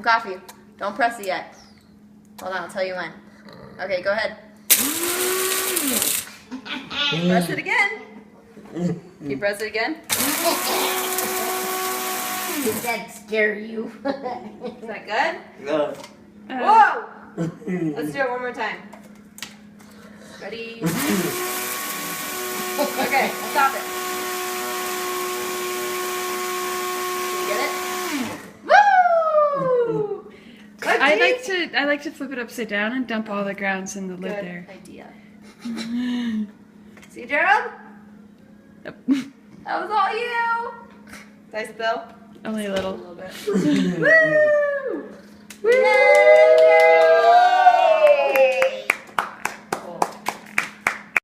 coffee. Don't press it yet. Hold on, I'll tell you when. Okay, go ahead. Press it again. Can you press it again? Did that scare you? Is that good? No. Whoa! Let's do it one more time. Ready? Okay, stop it. Can you get it? Woo! Good, I like to flip it upside down and dump all the grounds in the lid Good there. idea. See, Gerald? Yep. That was all you. Did I spill? Only a little. A little bit. Woo! Woo!